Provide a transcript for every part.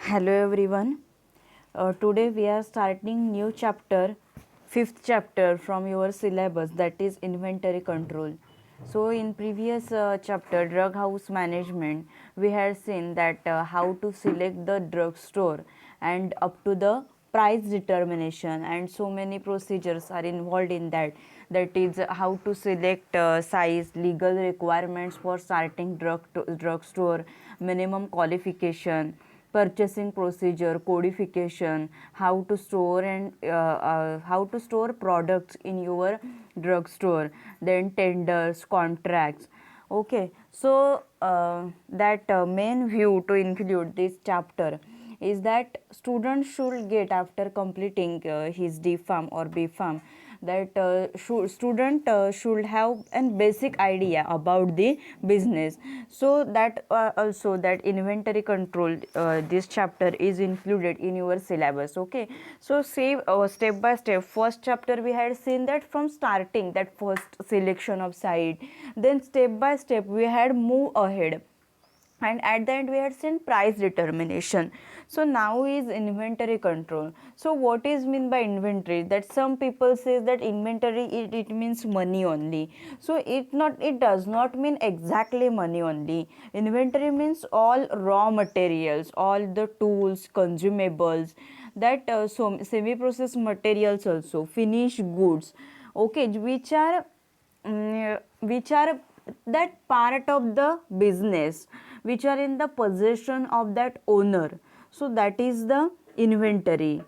Hello everyone. Today we are starting new chapter, fifth chapter from your syllabus, that is inventory control. So in previous chapter drug house management, we had seen that how to select the drug store and up to the price determination, and so many procedures are involved in that. That is how to select size, legal requirements for starting drug store, minimum qualification, purchasing procedure, codification, how to store and how to store products in your drugstore, then tenders, contracts. Okay, so that main view to include this chapter is that student should get, after completing his D Pharm or B Pharm, that student should have a basic idea about the business. So that also that inventory control, this chapter is included in your syllabus. Okay, so say step by step. First chapter we had seen that from starting, that first selection of site, then step by step we had move ahead, and at the end we had seen price determination. So now is inventory control. So what is mean by inventory? That some people says that inventory it means money only. So it does not mean exactly money only. Inventory means all raw materials, all the tools, consumables, that so semi processed materials, also finished goods, okay, which are that part of the business, which are in the possession of that owner. So that is the inventory.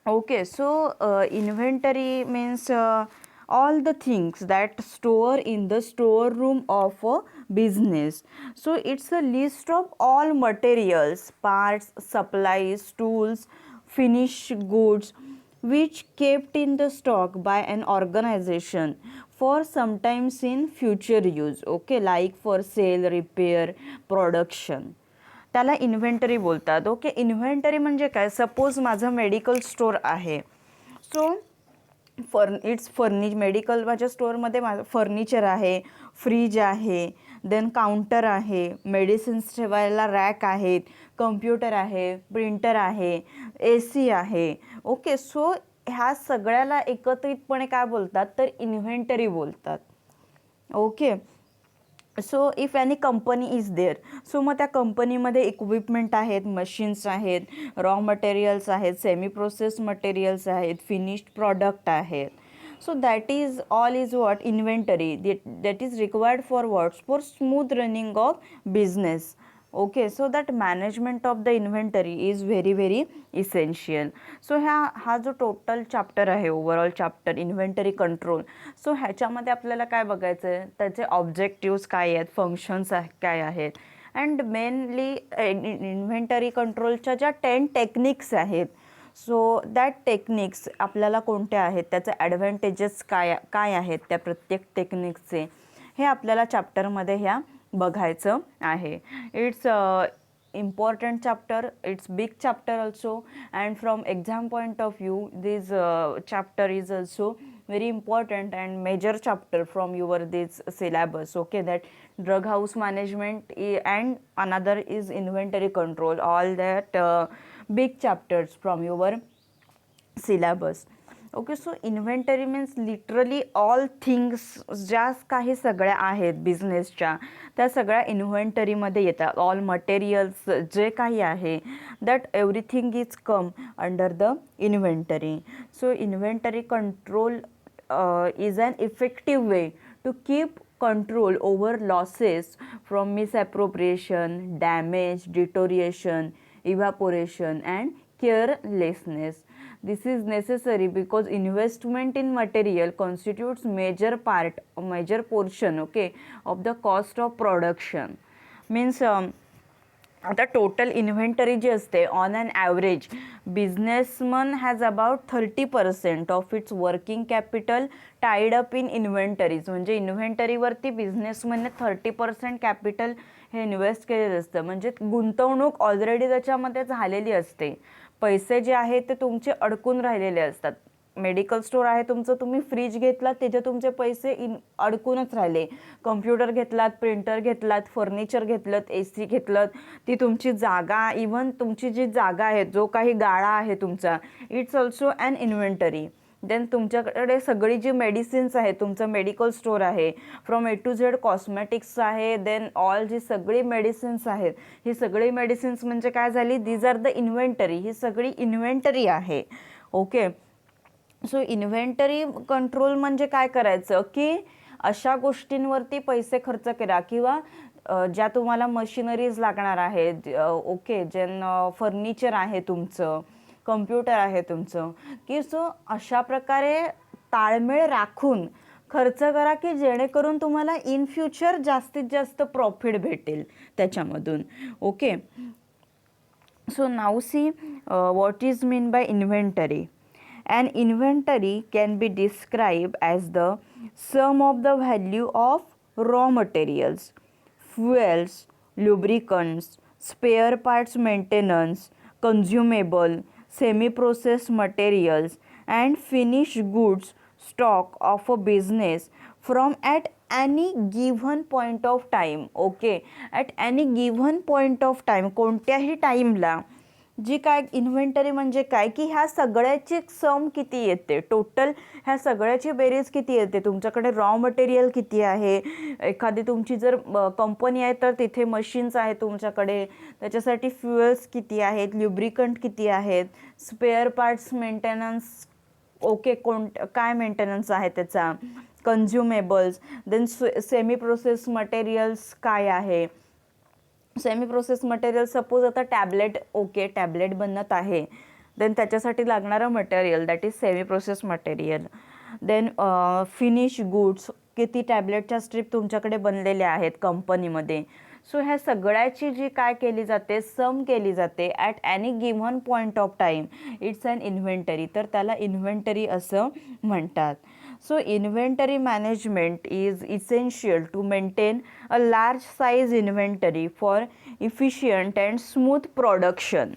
Okay, so inventory means all the things that store in the storeroom of a business. So it's a list of all materials, parts, supplies, tools, finished goods, which kept in the stock by an organization for sometimes in future use. Okay, like for sale, repair, production, त्याला inventory बोलतात. Okay, inventory म्हणजे काय? Suppose माझं medical store आहे. So medical, माझ्या स्टोअरमध्ये माझं furniture आहे, फ्रीज आहे, देन काउंटर आहे, मेडिसिन्स ठेवायला रॅक आहेत, कम्प्युटर आहे, प्रिंटर आहे, ए सी आहे. ओके, सो ह्या सगळ्याला एकत्रितपणे काय बोलतात? तर इन्व्हेंटरी बोलतात. Okay, so if any company is there, so मग त्या कंपनीमध्ये इक्विपमेंट आहेत, मशीन्स आहेत, रॉ मटेरियल्स आहेत, सेमी प्रोसेस मटेरियल्स आहेत, फिनिश्ड प्रॉडक्ट आहेत. So that is all is what? Inventory. That is required for what's? For smooth running of business. Okay, so that management of the inventory is very very essential. So हा जो total chapter आहे, overall chapter inventory control, so ह्याच्यामध्ये आपल्याला काय बघायचं आहे? त्याचे objectives काय आहेत, फंक्शन्स काय आहेत, अँड मेनली इन्व्हेंटरी कंट्रोलच्या ज्या 10 टेक्निक्स आहेत, सो दॅट टेक्निक्स आपल्याला कोणत्या आहेत, त्याचे ॲडव्हान्टेजेस काय काय आहेत त्या प्रत्येक टेक्निक्सचे, हे आपल्याला चॅप्टरमध्ये ह्या बघायचं आहे. It's important chapter, it's big chapter also, and from exam point of view this chapter is also very important and major chapter from your this syllabus. Okay, that drug house management and another is inventory control, all that big chapters from your syllabus. Okay, so inventory means literally all things, ज्या काही सगळ्या आहेत बिझनेसच्या, त्या सगळ्या इन्व्हेंटरीमध्ये येतात. All materials जे काही आहे, that everything is come under the inventory. So inventory control is an effective way to keep control over losses from misappropriation, damage, deterioration, evaporation and carelessness. This is necessary because investment in material constitutes major portion, okay, of the cost of production. Means आता total inventory जी असते, on an average businessman has about 30% of its working capital tied up in inventories. म्हणजे इन्व्हेंटरीवरती बिझनेसमनने 30% capital हे invest केलेलं असतं. म्हणजे गुंतवणूक ऑलरेडी त्याच्यामध्ये झालेली असते. पैसे जे आहेत ते तुमचे अडकून राहिलेले असतात. मेडिकल स्टोअर आहे तुमचं, तुम्ही फ्रीज घेतलात त्याचे तुमचे पैसे अडकूनच राहिले. कम्प्युटर घेतलात, प्रिंटर घेतलात, फर्निचर घेतलं, AC घेतलं, ती तुमची जागा, इव्हन तुमची जी जागा आहे, जो काही गाळा आहे तुमचा, it's also an inventory. Then तुमच्याकडे सगळी जी मेडिसिन्स आहे, तुमचं मेडिकल स्टोअर आहे, from A to Z cosmetics आहे, देन ऑल जी सगळी मेडिसिन्स आहेत, ही सगळी मेडिसिन्स म्हणजे काय झाली, दीज आर द इन्व्हेंटरी. ही सगळी इन्व्हेंटरी आहे. ओके, सो इन्व्हेंटरी कंट्रोल म्हणजे काय करायचं की अशा गोष्टींवरती पैसे खर्च करा किंवा ज्या तुम्हाला मशिनरीज लागणार आहेत, ओके, जेन फर्निचर आहे तुमचं, कम्प्युटर आहे तुमचं, की सो अशा प्रकारे ताळमेळ राखून खर्च करा की जेणेकरून तुम्हाला इन फ्युचर जास्तीत जास्त प्रॉफिट भेटेल त्याच्यामधून. Okay, so now see what is mean by inventory. An inventory can be described as the sum of the value of raw materials, fuels, lubricants, spare parts maintenance, consumable, semi-processed materials, and finished goods stock of a business from at any given point of time. Okay, at any given point of time, कोणत्याही टाईमला जी काय inventory म्हणजे काय की ह्या सगळ्याची सम किती येते, टोटल ह्या सगळ्याची बेरीज किती येते, तुमच्याकडे रॉ मटेरियल किती आहे, एखादी तुमची जर कंपनी आहे तर तिथे मशीन्स आहेत तुमच्याकडे, त्याच्यासाठी फ्युएल्स किती आहेत, ल्युब्रिकंट किती आहेत, स्पेअर पार्ट्स मेंटेनन्स, ओके, काय मेंटेनन्स आहे त्याचा, consumables, then semi process materials काय आहे. सेमी प्रोसेस मटेरियल सपोज आता टॅबलेट, ओके, टॅबलेट बनत आहे, देन त्याच्यासाठी लागणारं material that is semi process material. Then finish goods, किती टॅबलेटच्या स्ट्रीप तुमच्याकडे बनलेल्या आहेत कंपनीमध्ये. सो ह्या सगळ्याची जी काय केली जाते, सम केली जाते at any given point of time, it's an inventory. तर त्याला इन्व्हेंटरी असं म्हणतात. So inventory management is essential to maintain a large size inventory for efficient and smooth production.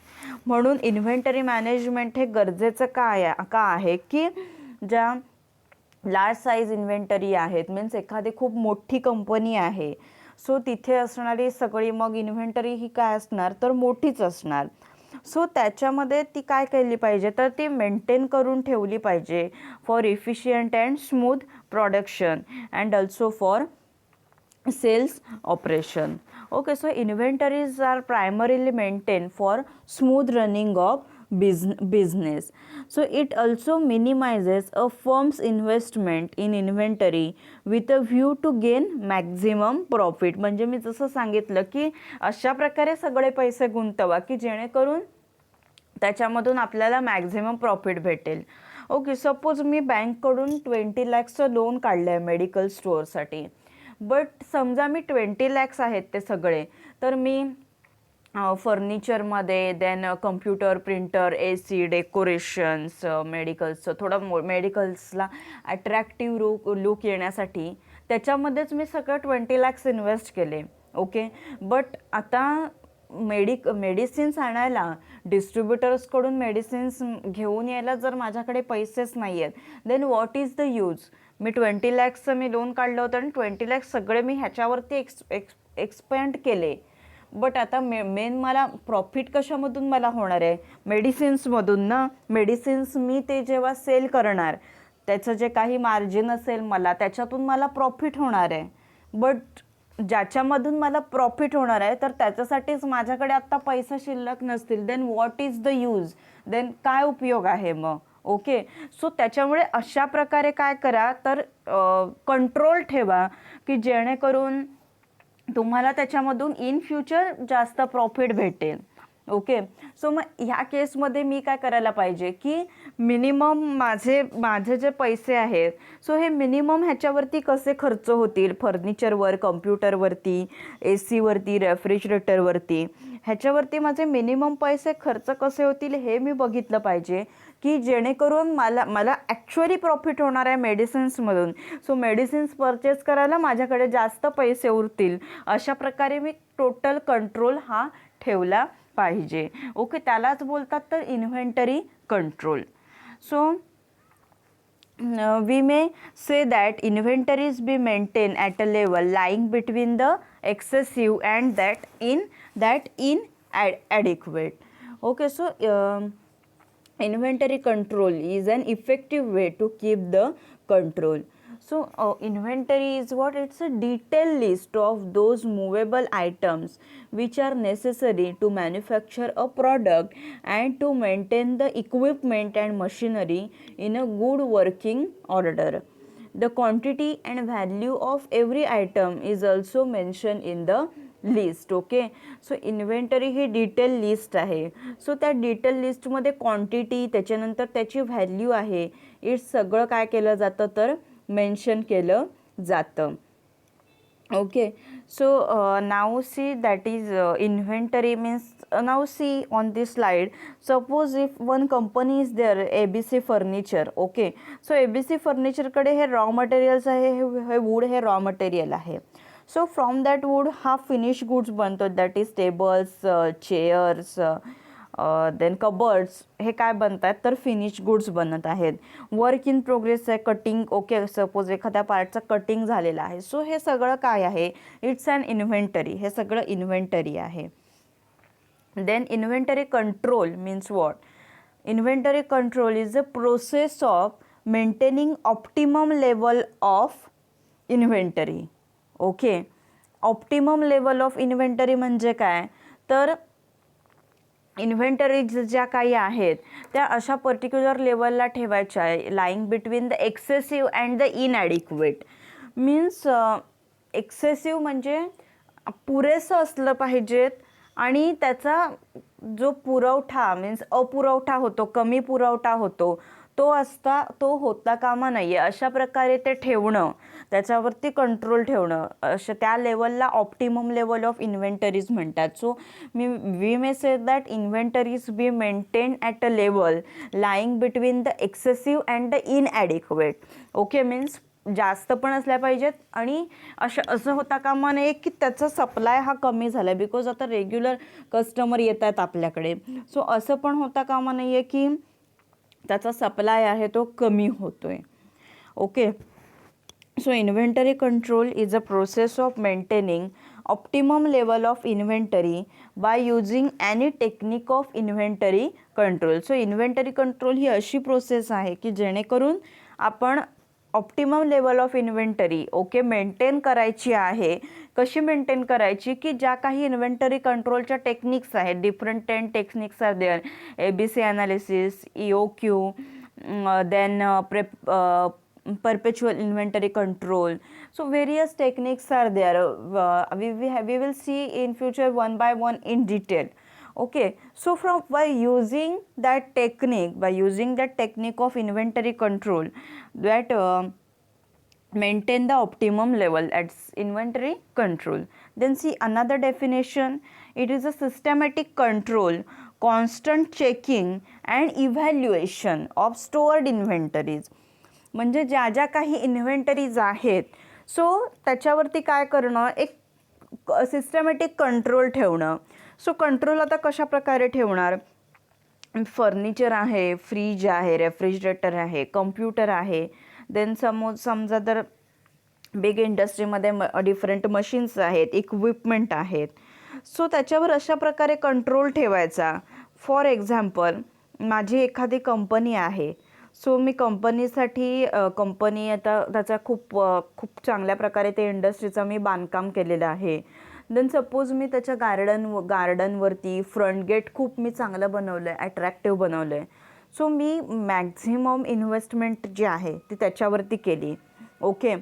म्हणून इन्व्हेंटरी मॅनेजमेंट हे गरजेचं का आहे की ज्या लार्ज साईज इन्व्हेंटरी आहेत, मीन्स एखादी खूप मोठी कंपनी आहे, सो तिथे असणारी सगळी मग इन्व्हेंटरी ही काय असणार तर मोठीच असणार. सो त्याच्यामध्ये ती काय केली पाहिजे तर ती मेंटेन करून ठेवली पाहिजे for efficient and smooth production and also for sales operation. Okay, so inventories are primarily maintain for smooth running of business. So it also minimizes a firm's investment in inventory with a view to gain maximum profit. म्हणजे मी जसं सांगितलं की अशा प्रकारे सगळे पैसे गुंतवा की जेणेकरून त्याच्यामधून आपल्याला मॅक्झिमम प्रॉफिट भेटेल. ओके, सपोज मी बँककडून 20 lakhचं लोन काढलं आहे मेडिकल स्टोअरसाठी, बट समजा मी 20 lakhs आहेत ते सगळे, तर मी फर्निचरमध्ये, then computer, printer, AC, decorations, मेडिकल्सचं थोडं मेडिकल्सला अट्रॅक्टिव्ह लुक येण्यासाठी त्याच्यामध्येच मी सगळं 20 lakhs इन्व्हेस्ट केले. ओके, बट आता मेडिसिन्स आणायला, डिस्ट्रीब्युटर्सकडून मेडिसिन्स घेऊन यायला जर माझ्याकडे पैसेच नाही आहेत, then what is the use. मी 20 lakhsचं मी लोन काढलं होतं आणि 20 lakhs सगळे मी ह्याच्यावरती एक्सपेंड केले. बट आता मेन मला प्रॉफिट कशामधून मला होणार आहे, मेडिसिन्समधून ना. मेडिसिन्स मी ते जेव्हा सेल करणार त्याचं जे काही मार्जिन असेल मला त्याच्यातून मला प्रॉफिट होणार आहे. बट ज्याच्यामधून मला प्रॉफिट होणार आहे तर त्याच्यासाठीच माझ्याकडे आत्ता पैसा शिल्लक नसतील, then what is the use, then काय उपयोग आहे मग. ओके, सो त्याच्यामुळे अशा प्रकारे काय करा तर कंट्रोल ठेवा की जेणेकरून तुम्हाला त्याच्यामधून इन फ्युचर जास्त प्रॉफिट भेटेल. ओके, सो मग ह्या केसमध्ये मी काय करायला पाहिजे की मिनिमम माझे जे पैसे आहेत, सो हे मिनिमम ह्याच्यावरती कसे खर्च होतील, फर्निचरवर, कम्प्युटरवरती, AC वरती, रेफ्रिजरेटरवरती, ह्याच्यावरती माझे मिनिमम पैसे खर्च कसे होतील हे मी बघितलं पाहिजे की जेणेकरून मला ॲक्च्युअली प्रॉफिट होणार आहे मेडिसिन्समधून. सो मेडिसिन्स परचेस करायला माझ्याकडे जास्त पैसे उरतील. अशा प्रकारे मी टोटल कंट्रोल हा ठेवला पाहिजे. ओके, त्यालाच बोलतात तर inventory control. So we may say that inventories be maintained at a level lying between the excessive and that inadequate. Okay, so inventory control is an effective way to keep the control. So inventory is what? It's a detailed list of those movable items which are necessary to manufacture a product and to maintain the equipment and machinery in a good working order. The quantity and value of every item is also mentioned in the list. Okay, so inventory he detail list आहे. So त्या detail लिस्टमध्ये quantity, त्याच्यानंतर त्याची value आहे, it's सगळं काय केलं जातं तर मेन्शन केलं जातं. Okay, so now see that is inventory means now see on this slide. Suppose if one company is there ABC furniture. Okay, so ABC फर्निचरकडे हे रॉ मटेरियल्स आहे, हे वूड हे रॉ मटेरियल आहे. सो फ्रॉम दॅट वूड हा finish goods बनतो, that is tables, chairs, then cupboards, हे काय बनतात तर फिनिश गुड्स बनत आहेत. वर्क इन प्रोग्रेस आहे, कटिंग. ओके, सपोज एखाद्या पार्टचं कटिंग झालेलं आहे. सो हे सगळं काय आहे, इट्स अन इन्व्हेंटरी. हे सगळं इन्व्हेंटरी आहे. Then inventory control means what? Inventory control is a process of maintaining optimum level of inventory. Okay, optimum level of inventory म्हणजे काय तर इन्व्हेंटरीज ज्या काही आहेत त्या अशा पर्टिक्युलर लेवलला ठेवायच्या आहे, lying between the excessive and the inadequate. Means excessive म्हणजे पुरेसं असलं पाहिजेत आणि त्याचा जो पुरवठा मीन्स अपुरवठा होतो, कमी पुरवठा होतो, तो होता कामा नाही आहे. अशा प्रकारे ते ठेवणं, त्याच्यावरती कंट्रोल ठेवणं, अशा त्या लेवलला ऑप्टिमम लेवल ऑफ इन्व्हेंटरीज म्हणतात. So we may say that inventories be maintain at a level lying between the excessive and the inadequate. Okay, means जास्त पण असल्या पाहिजेत आणि असं होता कामा नये की त्याचा सप्लाय हा कमी झाला, बिकॉज आता रेग्युलर कस्टमर येत आहेत आपल्याकडे. सो असं पण होता कामा नाही आहे की त्याचा सप्लाय आहे तो कमी होतोय. Okay, so inventory control is a process of maintaining optimum level of inventory by using any technique of inventory control. So inventory control ही अशी प्रोसेस आहे की जेणेकरून आपण optimum level of inventory okay maintain करायची आहे. कशी मेंटेन करायची की ज्या काही इन्व्हेंटरी कंट्रोलच्या टेक्निक्स आहेत, different 10 techniques are there. ABC analysis, EOQ, then perpetual inventory control. So various techniques are there. We will see in future one by one in detail. Okay, so by using that technique of inventory control, that maintain the optimum level at inventory control. Then see another definition. It is a systematic control, constant checking and evaluation of stored inventories. म्हणजे ज्या ज्या काही inventories आहेत so त्याच्यावरती काय करणं, एक systematic control ठेवणं. सो कंट्रोल आता कशा प्रकारे ठेवणार? फर्निचर आहे, फ्रीज आहे, रेफ्रिजरेटर आहे, कम्प्युटर आहे. देन समजा जर बिग इंडस्ट्रीमध्ये डिफरंट मशीन्स आहेत, इक्विपमेंट आहेत. सो त्याच्यावर अशा प्रकारे कंट्रोल ठेवायचा. फॉर एक्झाम्पल माझी एखादी कंपनी आहे. सो मी कंपनीसाठी कंपनी आता त्याचा खूप चांगल्या प्रकारे ते इंडस्ट्रीचं मी बांधकाम केलेलं आहे. देन सपोज मी त्याच्या गार्डनवरती फ्रंट गेट खूप मी चांगलं बनवलं आहे, अट्रॅक्टिव्ह बनवलं आहे. सो मी मॅक्झिमम इन्व्हेस्टमेंट जी आहे ती त्याच्यावरती केली. ओके,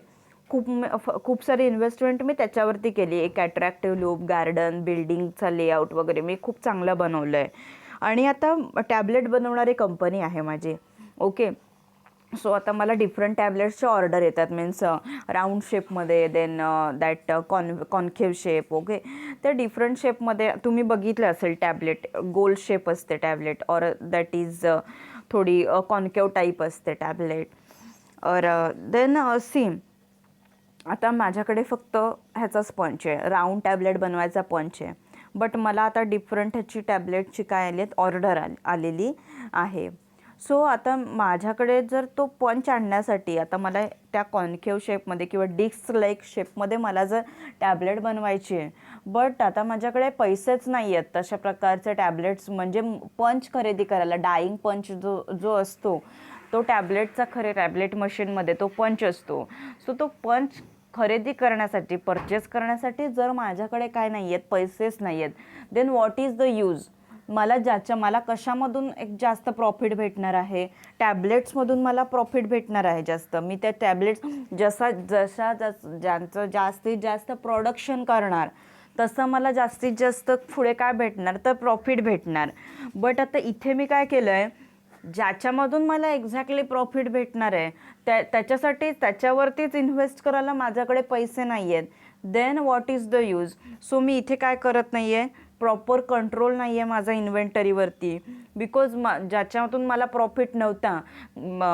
खूप सारी इन्व्हेस्टमेंट मी त्याच्यावरती केली. एक अट्रॅक्टिव्ह लूक, गार्डन, बिल्डिंगचा लेआउट वगैरे मी खूप चांगलं बनवलं आहे. आणि आता टॅबलेट बनवणारी कंपनी आहे माझी. ओके, सो आता मला डिफरंट टॅबलेट्सचे ऑर्डर येतात, मीन्स राऊंड शेपमध्ये, then that concave shape. Okay, त्या डिफरंट शेपमध्ये तुम्ही बघितलं असेल टॅबलेट, गोल शेप असते टॅबलेट, और दॅट इज थोडी कॉन्केव्ह टाईप असते टॅबलेट. और देन सेम आता माझ्याकडे फक्त ह्याचा स्पंच आहे, राऊंड टॅबलेट बनवायचा पंच आहे. बट मला आता डिफरंट ह्याची टॅबलेटची काय आली आहेत ऑर्डर आलेली आहे. सो आता माझ्याकडे जर तो पंच आणण्यासाठी आता मला त्या कॉन्केव शेपमध्ये किंवा डिस्क लाईक शेपमध्ये मला जर टॅबलेट बनवायची आहे, बट आता माझ्याकडे पैसेच नाही आहेत तशा प्रकारचे टॅबलेट्स, म्हणजे पंच खरेदी करायला. डाईंग पंच जो असतो तो टॅबलेटचा खरे टॅबलेट मशीनमध्ये तो पंच असतो. सो तो पंच खरेदी करण्यासाठी, परचेस करण्यासाठी जर माझ्याकडे काय नाही आहेत, पैसेच नाही आहेत, then what is the use? मला कशामधून एक जास्त प्रॉफिट भेटणार आहे? टॅबलेट्समधून मला प्रॉफिट भेटणार आहे जास्त. मी त्या टॅबलेट्स ज्यांचं जास्तीत जास्त प्रोडक्शन करणार तसं मला जास्तीत जास्त पुढे काय भेटणार, तर प्रॉफिट भेटणार. बट आता इथे मी काय केलं आहे, ज्याच्यामधून मला एक्झॅक्टली प्रॉफिट भेटणार आहे त्याच्यावरतीच इन्व्हेस्ट करायला माझ्याकडे पैसे नाही आहेत. Then what is the use? So मी इथे काय करत नाही आहे, प्रॉपर कंट्रोल नाही आहे माझा इन्व्हेंटरीवरती. बिकॉज ज्याच्यातून मला प्रॉफिट नव्हता,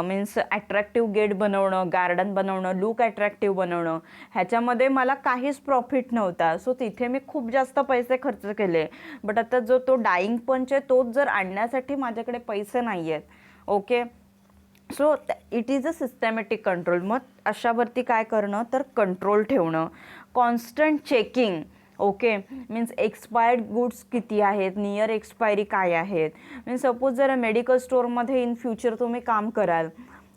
मीन्स ॲट्रॅक्टिव्ह गेट बनवणं, गार्डन बनवणं, लुक ॲट्रॅक्टिव्ह बनवणं, ह्याच्यामध्ये मला काहीच प्रॉफिट नव्हता. सो तिथे मी खूप जास्त पैसे खर्च केले. बट आता जो तो डाईंग पंच आहे तोच जर आणण्यासाठी माझ्याकडे पैसे नाही आहेत. Okay, so it is a systematic control. मग अशावरती काय करणं, तर कंट्रोल ठेवणं, constant checking. Okay, means expired goods किती आहेत, नियर एक्सपायरी काय आहेत. मीन्स सपोज जर मेडिकल स्टोअरमध्ये इन फ्युचर तुम्ही काम कराल,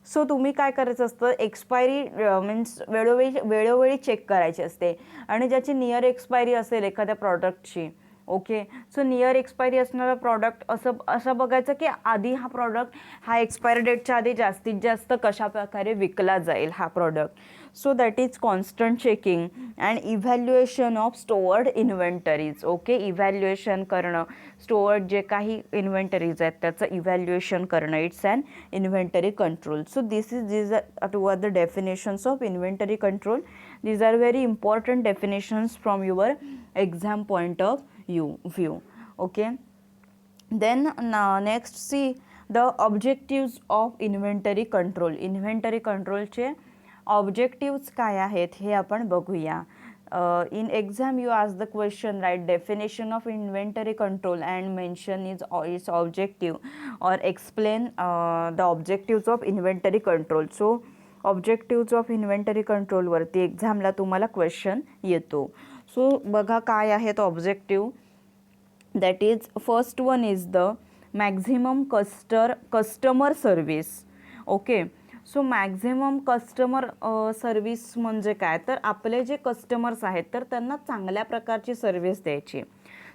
सो तुम्ही काय करायचं असतं, एक्सपायरी मीन्स वेळोवेळी चेक करायची असते. आणि ज्याची नियर एक्सपायरी असेल एखाद्या प्रॉडक्टची, ओके, सो नियर एक्सपायरी असणारा प्रॉडक्ट असं बघायचं की आधी हा एक्सपायरी डेटच्या आधी जास्तीत जास्त कशा प्रकारे विकला जाईल हा product. So that is constant checking and evaluation of stored inventories. Okay, evaluation करणं, स्टोअर्ड जे काही इन्व्हेंटरीज आहेत त्याचं इव्हॅल्युएशन करणं, it's an inventory control. So these are the definitions of inventory control. These are very important definitions from your exam point of view. Okay, then next see the objectives of inventory control. Inventory control चे objectives काय आहेत हे आपण बघूया. In exam you ask the question, write definition of inventory control and mention its objective or explain the objectives of inventory control. So objectives of inventory control वरती एक्झामला तुम्हाला question येतो. So बघा काय आहेत objective. That is first one is the maximum customer service. Okay, so maximum customer service म्हणजे काय, तर आपले जे कस्टमर्स आहेत तर त्यांना चांगल्या प्रकारची सर्विस द्यायची.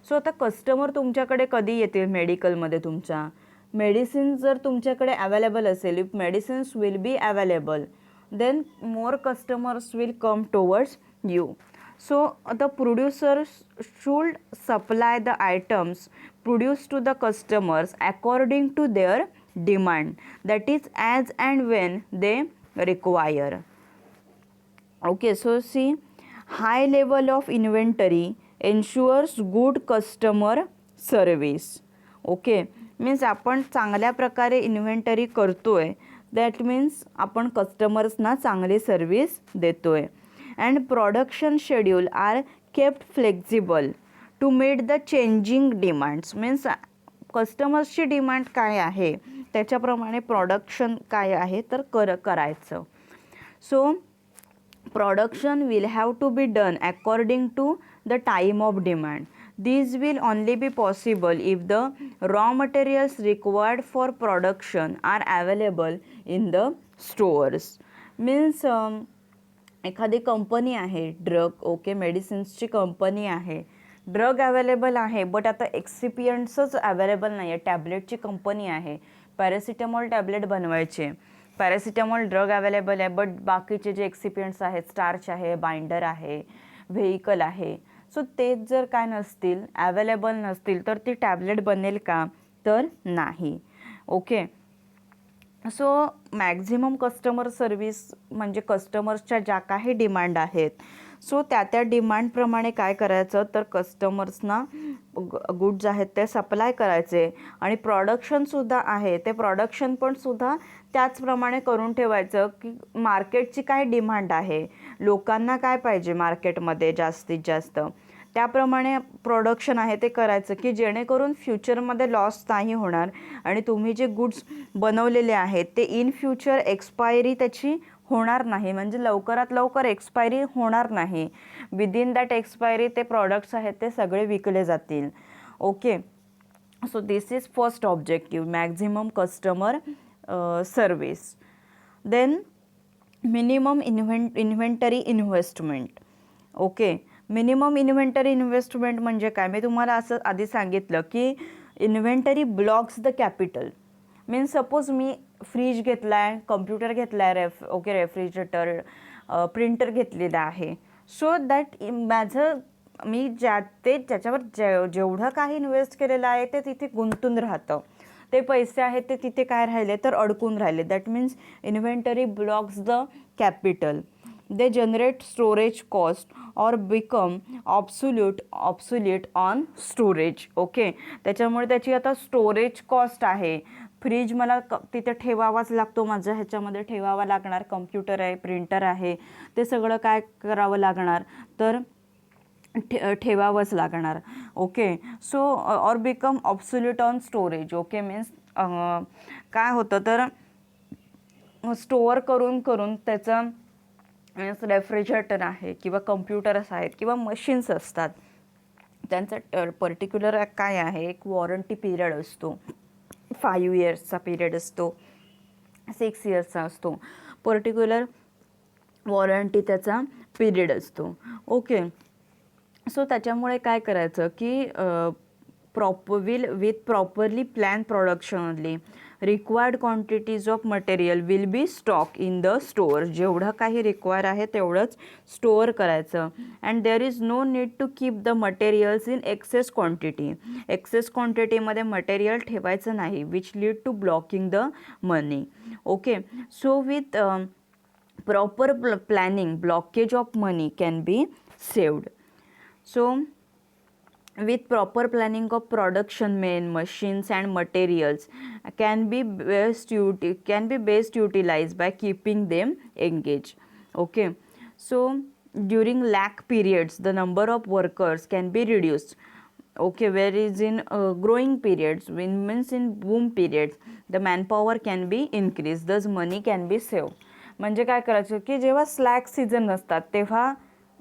सो आता कस्टमर तुमच्याकडे कधी येतील, मेडिकलमध्ये तुमच्या मेडिसिन्स जर तुमच्याकडे अवेलेबल असेल, if medicines will be available, then more customers will come towards you. So the producers should supply the items produced to the customers according to their demand, that is as and when they require. Okay, so see, high level of inventory ensures good customer service. Okay, means आपण चांगल्या प्रकारे inventory करतोय, that means आपण कस्टमर्सना चांगली service देतोय. And production schedule are kept flexible to meet the changing demands. Means कस्टमर्सची demand काय आहे त्याच्याप्रमाणे प्रोडक्शन काय आहे तर करायचं. So production will have to be done according to the time of demand. These will only be possible if the raw materials required for production are available in the stores. Means एखादी company आहे drug, okay, मेडिसिन्सची company आहे, drug available आहे but आता एक्सिपियंट्सच available नाही आहे. टॅबलेटची company आहे, paracetamol tablet बनवायचे, paracetamol drug available आहे बट बाकीचे जे एक्सिपियंट्स आहेत, स्टार्च आहे, बाइंडर आहे, व्हेइकल आहे, सो तेच जर काय नसतील, अवेलेबल नसतील तर ती टॅबलेट बनेल का, तर नाही. Okay, so maximum customer service म्हणजे कस्टमर्सच्या ज्या काही डिमांड आहेत, सो त्या डिमांडप्रमाणे काय करायचं तर कस्टमर्सना गुड्स आहेत ते सप्लाय करायचे. आणि प्रोडक्शनसुद्धा आहे ते प्रोडक्शन पण सुद्धा त्याचप्रमाणे करून ठेवायचं की मार्केटची काय डिमांड आहे, लोकांना काय पाहिजे मार्केटमध्ये जास्तीत जास्त, त्याप्रमाणे प्रोडक्शन आहे ते करायचं की जेणेकरून फ्युचरमध्ये लॉस नाही होणार आणि तुम्ही जे गुड्स बनवलेले आहेत ते इन फ्युचर एक्सपायरी त्याची होणार नाही, म्हणजे लवकरात लवकर एक्सपायरी होणार नाही. विदिन दॅट एक्सपायरी ते प्रॉडक्ट्स आहेत ते सगळे विकले जातील. Okay, so this is first objective, maximum customer service. Then minimum inventory investment. Okay, minimum inventory investment म्हणजे काय, मी तुम्हाला असं आधी सांगितलं की inventory blocks the capital. Means suppose मी फ्रीज घेतला आहे, कम्प्युटर घेतला आहे, रेफ्रिजरेटर, प्रिंटर घेतलेला आहे. सो दॅट माझं मी ज्याच्यावर जेवढं काही इन्व्हेस्ट केलेलं आहे ते तिथे गुंतून राहतं. ते पैसे आहेत ते तिथे काय राहिले तर अडकून राहिले. That means inventory blocks the capital. They generate storage cost or become obsolete on storage. Okay, त्याच्यामुळे त्याची आता स्टोरेज कॉस्ट आहे. फ्रीज मला तिथे ठेवावाच लागतो, माझ्या ह्याच्यामध्ये ठेवावा लागणार. कम्प्युटर आहे, प्रिंटर आहे, ते सगळं काय करावं लागणार तर ठेवावंच लागणार. ओके, सो और become obsolete on storage. Okay, means काय होतं तर स्टोअर करून करून त्याचं मीन्स रेफ्रिजरेटर आहे किंवा कम्प्युटर्स आहेत किंवा मशीन्स असतात, त्यांचा पर्टिक्युलर काय आहे, एक वॉरंटी पिरियड असतो. 5 इयर्सचा पिरियड असतो, 6 इयर्सचा असतो, पर्टिक्युलर वॉरंटी त्याचा पिरियड असतो. ओके, सो त्याच्यामुळे काय करायचं की with properly plan production only required quantities of material will be stock in the store. जेवढं काही रिक्वायर आहे तेवढंच स्टोअर करायचं. And there is no need to keep the materials in excess quantity. Excess क्वांटिटीमध्ये मटेरियल ठेवायचं नाही, which lead to blocking the money. Okay, so with proper planning blockage of money can be saved. So with proper planning of production, main machines and materials can be best utilized by keeping them engaged. Okay, so during lack periods the number of workers can be reduced. Okay, whereas in growing periods, means in boom periods the manpower can be increased, thus money can be saved. म्हणजे काय करायचं की जेव्हा slack season असतात तेव्हा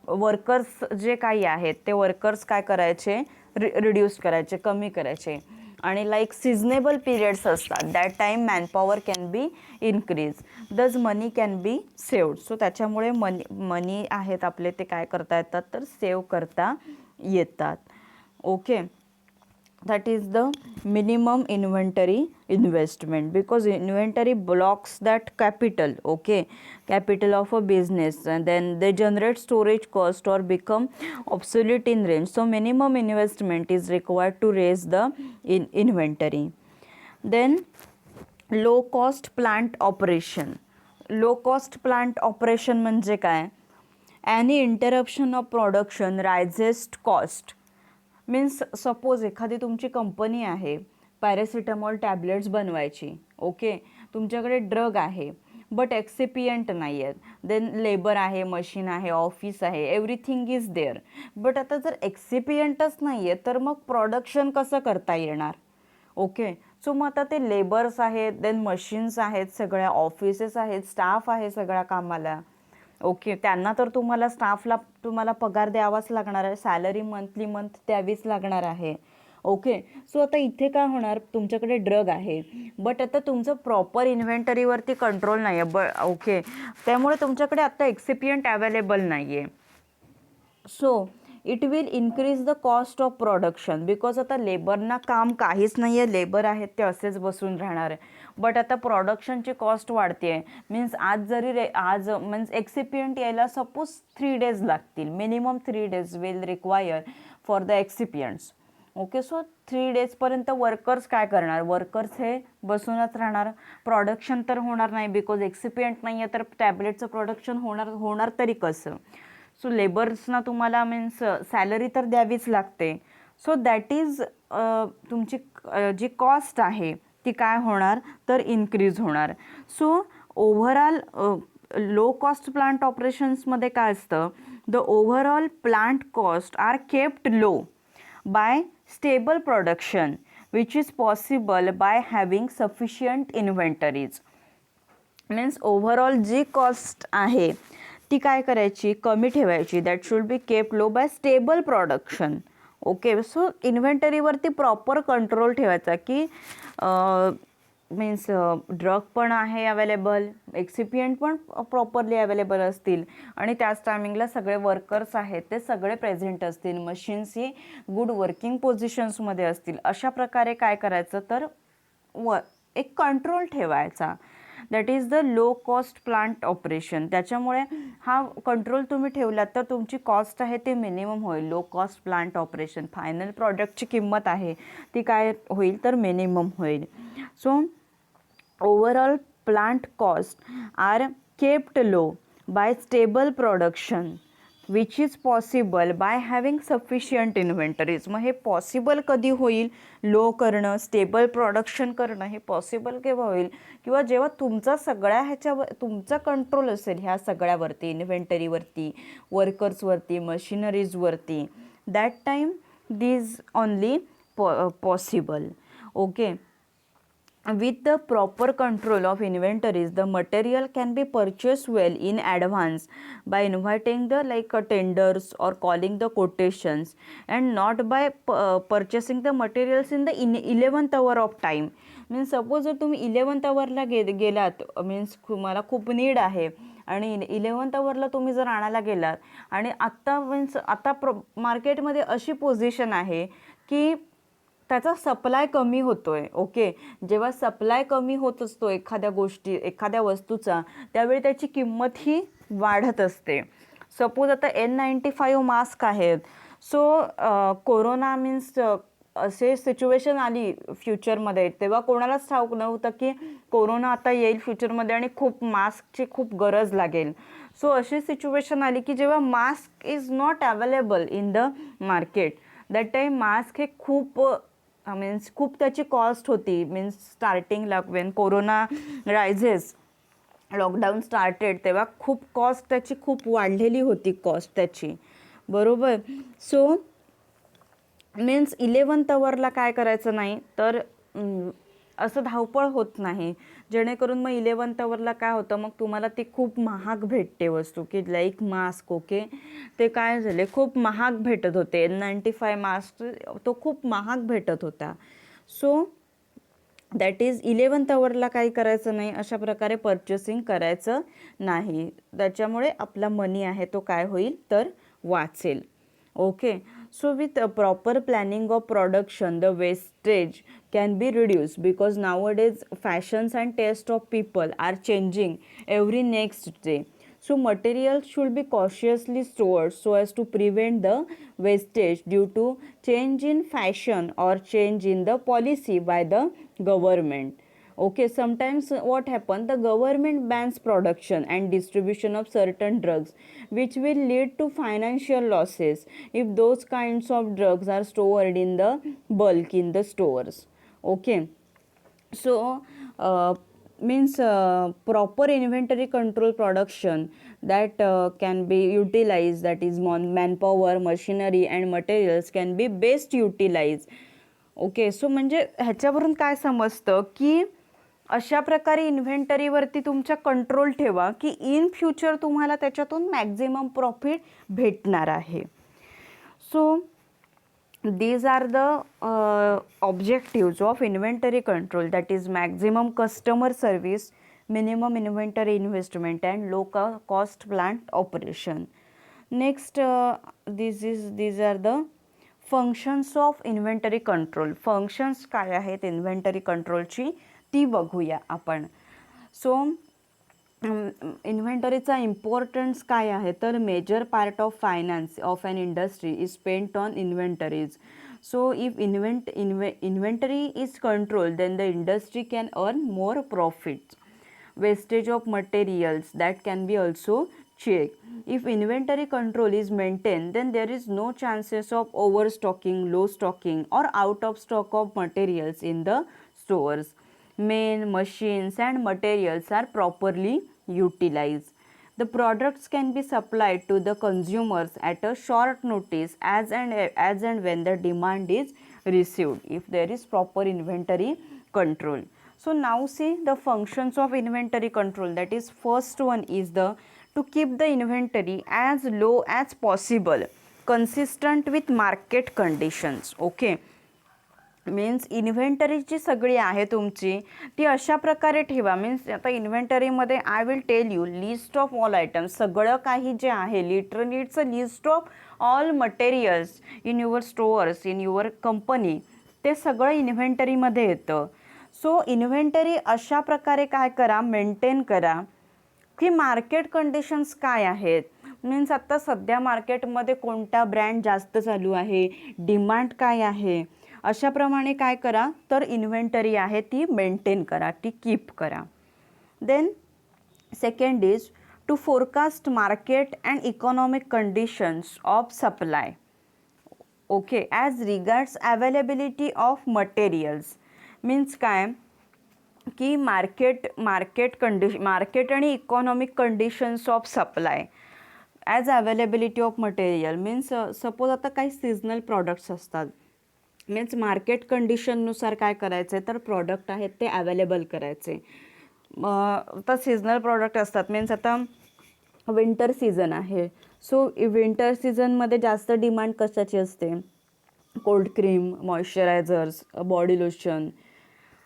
workers जे काही आहेत ते वर्कर्स काय करायचे, रिड्यूस करायचे, कमी करायचे. आणि लाईक सिजनेबल पिरियड्स असतात, that time manpower can be increase, दज मनी कॅन बी सेव्ड. सो त्याच्यामुळे मनी आहेत आपले ते काय करता येतात तर सेव्ह करता येतात. Okay, that is the minimum inventory investment, because inventory blocks that capital. Okay, capital of a business, and then they generate storage cost or become obsolete in range. So minimum investment is required to raise the inventory. Then low cost plant operation. Low cost plant operation म्हणजे काय, any interruption of production raises cost. Means suppose एखादी तुमची company आहे paracetamol tablets बनवायची. Okay, तुमच्याकडे drug आहे but एक्सिपियंट नाही आहेत, देन लेबर आहे, मशीन आहे, ऑफिस आहे, एव्हरीथिंग इज देअर. बट आता जर एक्सिपियंटच नाही आहे तर मग प्रोडक्शन कसं करता येणार. ओके, सो मग आता ते लेबर्स आहेत, देन मशीन्स आहेत, सगळ्या ऑफिसेस आहेत, स्टाफ आहे सगळ्या कामाला. ओके, त्यांना तर तुम्हाला पगार द्यावाच लागणार आहे, सॅलरी मंथली द्यावीच लागणार आहे. ओके, सो आता इथे काय होणार, तुमच्याकडे ड्रग आहे बट आता तुमचं प्रॉपर इन्व्हेंटरीवरती कंट्रोल नाही आहे. ओके, त्यामुळे तुमच्याकडे आता एक्सिपियंट अवेलेबल नाही आहे. So it will increase the cost of production, because आता लेबरना काम काहीच नाही आहे, लेबर आहेत ते असेच बसून राहणार आहे. बट आता प्रोडक्शनची कॉस्ट वाढते आहे. मीन्स आज मीन्स एक्सिपियंट यायला सपोज 3 days लागतील, minimum 3 days will require for the excipients. Okay, so 3 days workers काय करणार, वर्कर्स हे बसूनच राहणार, प्रोडक्शन तर होणार नाही, बिकॉज एक्सिपियंट नाही आहे तर टॅबलेटचं प्रोडक्शन होणार तरी कसं. सो लेबर्सना तुम्हाला मीन्स सॅलरी तर द्यावीच लागते. सो दॅट इज तुमची जी कॉस्ट आहे ती काय होणार तर इन्क्रीज होणार. So overall low cost plant ऑपरेशन्समध्ये काय असतं, the overall plant cost are kept low by stable production which is possible by having sufficient inventories. Means overall जी कॉस्ट आहे ती काय करायची, कमी ठेवायची. That should be kept low by stable production. Okay, so इन्व्हेंटरीवरती प्रॉपर कंट्रोल ठेवायचा की मीन्स ड्रग पण आहे अवेलेबल, एक्सिपियंट पण प्रॉपरली अवेलेबल असतील आणि त्याच टायमिंगला सगळे वर्कर्स आहेत ते सगळे प्रेझेंट असतील, मशीन्स ही गुड वर्किंग पोझिशन्समध्ये असतील. अशा प्रकारे काय करायचं तर एक कंट्रोल ठेवायचा. That is the low cost plant operation. त्याच्यामुळे हा कंट्रोल तुम्ही ठेवलात तर तुमची कॉस्ट आहे ते मिनिमम होईल. Low cost plant operation, final प्रॉडक्टची किंमत आहे ती काय होईल तर मिनिमम होईल. So overall plant cost are kept low by stable production which is possible by having sufficient inventories. मग हे पॉसिबल कधी होईल, लो करणं, स्टेबल प्रोडक्शन करणं हे पॉसिबल केव्हा होईल, किंवा जेव्हा तुमचा सगळ्या ह्याच्यावर तुमचा कंट्रोल असेल ह्या सगळ्यावरती, इन्व्हेंटरीवरती, वर्कर्सवरती, मशिनरीजवरती. That time these only possible. Okay, with the proper control of inventories the material can be purchased well in advance by inviting the tenders or calling the quotations and not by purchasing the materials in the 11th hour of time. Means suppose जर तुम्ही 11th आवरला गेलात, means तुम्हाला खूप need आहे आणि 11th आवरला तुम्ही जर आणायला गेलात आणि आत्ता मीन्स आता मार्केटमध्ये अशी पोझिशन आहे की त्याचा सप्लाय कमी होतोय. ओके, जेव्हा सप्लाय कमी होत असतो एखाद्या वस्तूचा त्यावेळी त्याची किंमत ही वाढत असते. सपोज आता N95 मास्क आहेत. सो कोरोना मीन्स असे सिच्युएशन आली फ्युचरमध्ये, तेव्हा कोणालाच ठाऊक नव्हतं की कोरोना आता येईल फ्युचरमध्ये आणि खूप मास्कची खूप गरज लागेल. सो अशी सिच्युएशन आली की जेव्हा mask is not available in the market, that time mask हे खूप त्याची कॉस्ट होती. मीन्स स्टार्टिंगला Wien corona rises, lockdown started, तेव्हा खूप कॉस्ट त्याची खूप वाढलेली होती कॉस्ट त्याची, बरोबर. सो मीन्स 11th आवरला काय करायचं नाही तर असं धावपळ होत नाही, जेणेकरून मग 11th आवरला काय होतं, मग तुम्हाला ती खूप महाग भेटते वस्तू की लाईक मास्क. ओके, ते काय झाले खूप महाग भेटत होते. N95 मास्क तो खूप महाग भेटत होता. सो दॅट इज 11th आवरला काही करायचं नाही, अशा प्रकारे पर्चेसिंग करायचं नाही. त्याच्यामुळे आपला मनी आहे तो काय होईल तर वाचेल. Okay, so with a proper planning of production the wastage can be reduced because nowadays fashions and taste of people are changing every next day. So materials should be cautiously stored so as to prevent the wastage due to change in fashion or change in the policy by the government. Okay, sometimes what happen, the government bans production and distribution of certain drugs which will lead to financial losses if those kinds of drugs are stored in the bulk in the stores. Okay, so means proper inventory control production that can be utilized, that is manpower, machinery and materials can be best utilized. Okay, so म्हणजे ह्याच्यावरून काय समजतं की अशा प्रकारे इन्व्हेंटरीवरती तुमच्या control ठेवा की इन फ्युचर तुम्हाला त्याच्यातून मॅक्झिमम प्रॉफिट भेटणार आहे. So these are the objectives of inventory control, that is maximum customer service, minimum inventory investment and low cost plant operation. Next these are the functions of inventory control. functions काय आहेत inventory कंट्रोलची ती बघूया आपण. So इन्व्हेंटरीचा importance काय आहे तर major part of finance of an industry is spent on inventories. So if inventory is control then the industry can earn more profits. wastage of materials that can be also checked. If inventory control is maintained then there is no chances of overstocking, low stocking or out of stock of materials in the stores. Main machines and materials are properly utilized. The products can be supplied to the consumers at a short notice as and when the demand is received if there is proper inventory control. So now see the functions of inventory control. That is, first one is the to keep the inventory as low as possible, consistent with market conditions. Okay, means inventory जी सगळी आहे तुमची ती अशा प्रकारे ठेवा. Means आता इन्व्हेंटरीमध्ये I will tell you list of all items, सगळं काही जे आहे literally it's a list of all materials in your stores in your company, ते सगळं इन्व्हेंटरीमध्ये येतं. सो इन्व्हेंटरी अशा प्रकारे काय करा, मेंटेन करा की मार्केट कंडिशन्स काय आहेत. मीन्स आत्ता सध्या मार्केटमध्ये कोणता ब्रँड जास्त चालू आहे, डिमांड काय आहे, अशाप्रमाणे काय करा तर इन्व्हेंटरी आहे ती मेंटेन करा, ती कीप करा. Then second is to forecast market and economic conditions of supply. Okay, as regards availability of materials. Means काय की मार्केट आणि economic conditions of supply as availability of material. Means suppose आता काही seasonal products असतात, means market कंडिशननुसार काय करायचं आहे तर प्रॉडक्ट आहेत ते अवेलेबल करायचे. आता सिजनल प्रॉडक्ट असतात, मीन्स आता विंटर सीझन आहे. सो विंटर सीझनमध्ये जास्त डिमांड कशाची असते, cold cream, moisturisers, body lotion,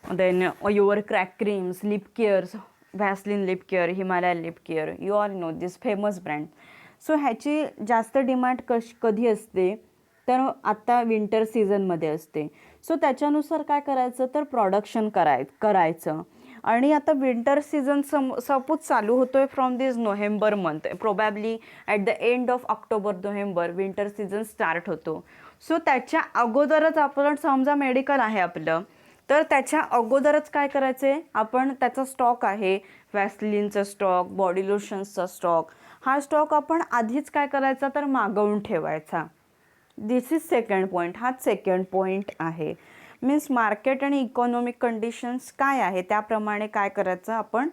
then your crack creams, lip cares, Vaseline lip care, Himalaya lip care, you all know this famous brand. So ह्याची जास्त demand कधी असते तर आत्ता विंटर सीझनमध्ये असते. सो त्याच्यानुसार काय करायचं तर प्रोडक्शन करायचं. आणि आता विंटर सीझन सपोज चालू होतो आहे from this November month, probably at the end of October November winter season start होतो. सो त्याच्या अगोदरच आपण समजा मेडिकल आहे आपलं, तर त्याच्या अगोदरच काय करायचं आहे आपण, त्याचा स्टॉक आहे व्हॅसलिनचा स्टॉक, बॉडी लोशन्सचा स्टॉक, हा स्टॉक आपण आधीच काय करायचा तर मागवून ठेवायचा. दिस इज सेकंड पॉईंट, हाच सेकंड पॉईंट आहे. मीन्स मार्केट आणि इकॉनॉमिक कंडिशन्स काय आहे त्याप्रमाणे काय करायचं आपण,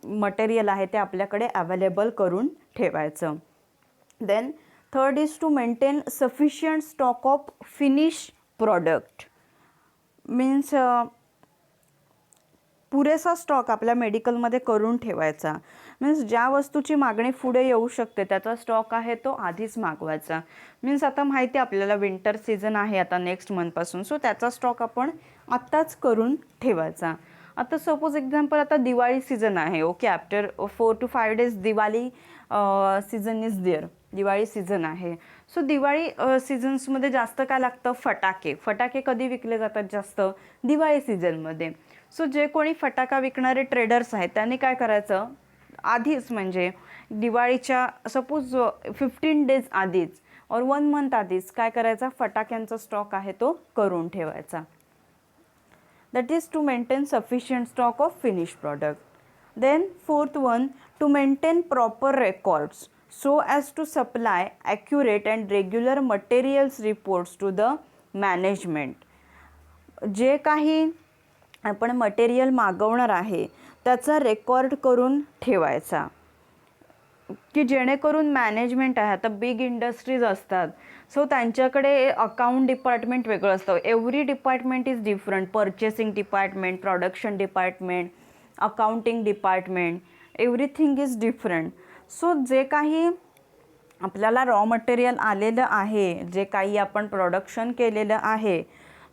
मटेरियल आहे ते आपल्याकडे अवेलेबल करून ठेवायचं. Then third is to maintain sufficient stock of finish product. Means पुरेसा स्टॉक आपल्या मेडिकलमध्ये करून ठेवायचा. मीन्स ज्या वस्तूची मागणी पुढे येऊ शकते त्याचा स्टॉक आहे तो आधीच मागवायचा. मीन्स आता माहिती आहे आपल्याला विंटर सीझन आहे आता नेक्स्ट मंथपासून, सो त्याचा स्टॉक आपण आत्ताच करून ठेवायचा. आता सपोज एक्झाम्पल आता दिवाळी सीझन आहे. Okay, after 4 to 5 days Diwali season is there, Diwali season आहे. सो दिवाळी सीझन्समध्ये जास्त काय लागतं, फटाके कधी विकले जातात जास्त, दिवाळी सीझनमध्ये. सो जे कोणी फटाका विकणारे ट्रेडर्स आहेत त्यांनी काय करायचं आधीच, म्हणजे दिवाळीच्या सपोज 15 days आधीच और 1 month आधीच काय करायचा, फटाक्यांचा स्टॉक आहे तो करून ठेवायचा. That is to maintain sufficient stock of finish product. Then fourth one, to maintain proper records so as to supply accurate and regular materials reports to the management. जे काही आपण मटेरियल मागवणार आहे त्याचा रेकॉर्ड करून ठेवायचा की जेणेकरून मॅनेजमेंट आहे, आता बिग इंडस्ट्रीज असतात सो त्यांच्याकडे अकाउंट डिपार्टमेंट वेगळं असतं. Every department is different, purchasing department, production department, accounting department, everything is different. So जे काही आपल्याला रॉ मटेरियल आलेलं आहे, जे काही आपण प्रोडक्शन केलेलं आहे,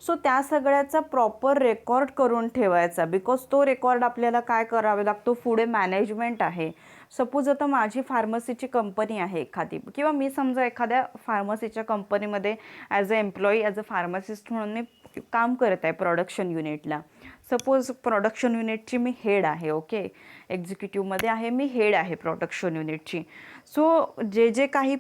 सो त्या सगळ्याचा प्रॉपर रेकॉर्ड करून ठेवायचा. बिकॉज तो रेकॉर्ड आपल्याला काय करावा लागतो, पुढे मॅनेजमेंट आहे. सपोज आता माझी फार्मसीची कंपनी आहे एखादी, किंवा मी समजा एखाद्या फार्मसीच्या कंपनीमध्ये as a employee, as a pharmacist म्हणून मी काम करत आहे प्रोडक्शन युनिटला. सपोज प्रोडक्शन युनिटची मी हेड आहे. ओके, एक्झिक्युटिव्हमध्ये आहे मी, हेड आहे प्रोडक्शन युनिटची. सो जे काही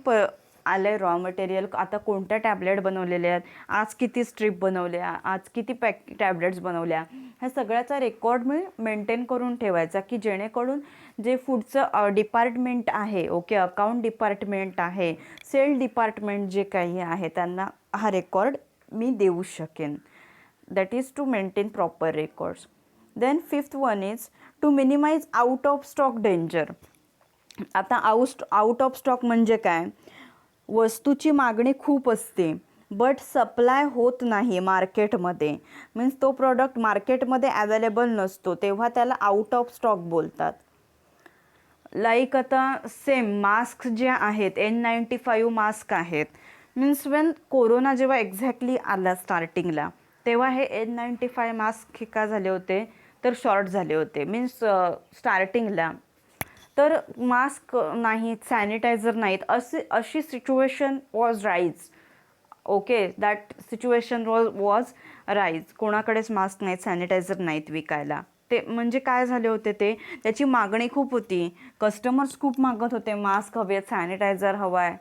आलं आहे रॉ मटेरियल, आता कोणत्या टॅबलेट बनवलेल्या आहेत, आज किती स्ट्रीप बनवल्या, आज किती टॅबलेट्स बनवल्या, ह्या सगळ्याचा रेकॉर्ड मी मेंटेन करून ठेवायचा की जेणेकरून जे पुढचं डिपार्टमेंट आहे, ओके, अकाउंट डिपार्टमेंट आहे, सेल डिपार्टमेंट जे काही आहे त्यांना हा रेकॉर्ड मी देऊ शकेन. That is to maintain proper records. Then fifth one is to minimise out of stock danger. आता आउट ऑफ स्टॉक म्हणजे काय, वस्तूची मागणी खूप असते बट सप्लाय होत नाही मार्केटमध्ये, मीन्स तो प्रॉडक्ट मार्केटमध्ये अवेलेबल नसतो, तेव्हा त्याला आउट ऑफ स्टॉक बोलतात. लाईक आता सेम मास्क जे आहेत N95 मास्क आहेत, मीन्स वेन कोरोना जेव्हा एक्झॅक्टली आला स्टार्टिंगला, तेव्हा हे N95 मास्क हे का झाले होते तर शॉर्ट झाले होते, मीन्स स्टार्टिंगला. तर मास्क नाहीत, सॅनिटायझर नाहीत, अशी situation was rise. Okay, that situation was rise. कोणाकडेच मास्क नाहीत, सॅनिटायझर नाहीत विकायला. ते म्हणजे काय झाले होते, त्याची मागणी खूप होती, कस्टमर्स खूप मागत होते, मास्क हवे आहेत, सॅनिटायझर हवा आहे,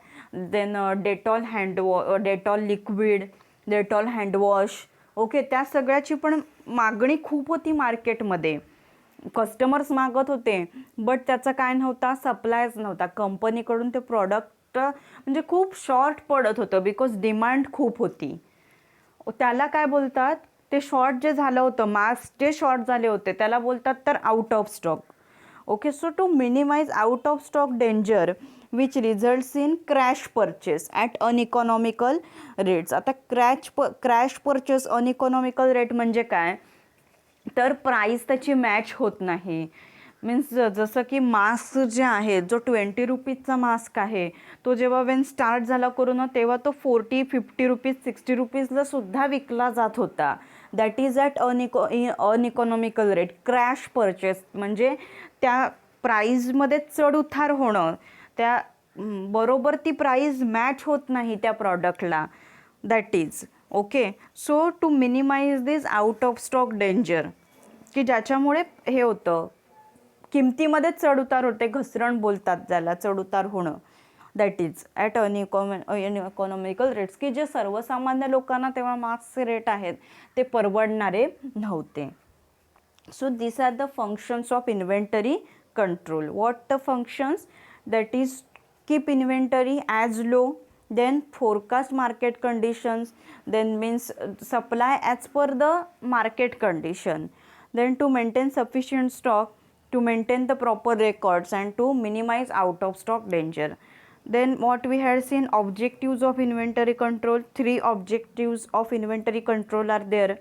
then Dettol liquid, Dettol handwash. Okay, त्या सगळ्याची पण मागणी खूप होती मार्केटमध्ये, कस्टमर्स मागत होते, बट त्याचा काय नव्हता, सप्लायच नव्हता. कंपनीकडून ते प्रॉडक्ट म्हणजे खूप शॉर्ट पडत होतं, बिकॉज डिमांड खूप होती. त्याला काय बोलतात, ते शॉर्ट जे झालं होतं, मास्क जे शॉर्ट झाले होते त्याला बोलतात तर out of stock. Okay, so to minimise out of stock danger which results in crash purchase at uneconomical rates. आता क्रॅश परचेस अनइकॉनॉमिकल रेट म्हणजे काय, तर प्राईस त्याची मॅच होत नाही. मीन्स जसं की मास्क जे आहे, जो 20 रुपीजचा मास्क आहे, तो जेव्हा वेन स्टार्ट झाला कोरोना, तेव्हा तो 40-50 रुपीज 60 रुपीजला सुद्धा विकला जात होता. That is at uneconomical rate. Crash purchase म्हणजे त्या प्राईजमध्ये चढ उतार होणं, त्या बरोबर ती प्राईज मॅच होत नाही त्या प्रॉडक्टला, that is. Okay, so to minimise this out of stock danger, की ज्याच्यामुळे हे होतं, किमतीमध्ये चढउतार होते, घसरण बोलतात ज्याला, चढउतार होणं, that is at uneconomical rates, की जे सर्वसामान्य लोकांना तेव्हा मास्कचे रेट आहेत ते परवडणारे नव्हते. So this are the functions of inventory control. What the functions, that is keep inventory as low, then forecast market conditions, then means supply as per the market condition, then to maintain sufficient stock, to maintain the proper records and to minimize out of stock danger. Then what we had seen, objectives of inventory control. 3 objectives of inventory control are there.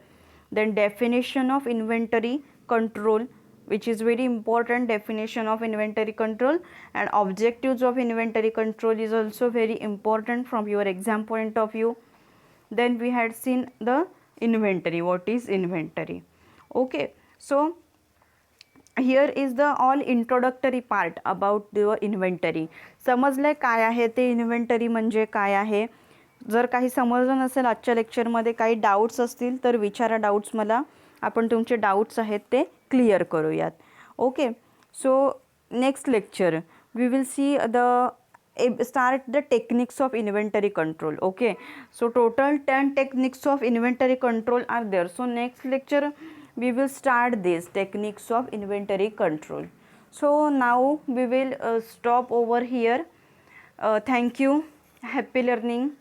Then definition of inventory control, which is very important, definition of inventory control, and objectives of inventory control is also very important from your exam point of view. Then we had seen the inventory, what is inventory. Okay, so here is the all introductory part about the inventory. समजले काय आहे ते inventory म्हणजे काय आहे. जर काही समजलं नसेल आजच्या लेक्चरमध्ये, काही डाऊट्स असतील तर विचारा डाऊट्स मला, आपण तुमचे डाऊट्स आहेत ते क्लिअर करूयात. Okay, so next lecture we will see the start the techniques of inventory control. Okay, so total 10 techniques of inventory control are there. So next lecture we will start these techniques of inventory control. So now we will stop over here. Thank you. Happy learning.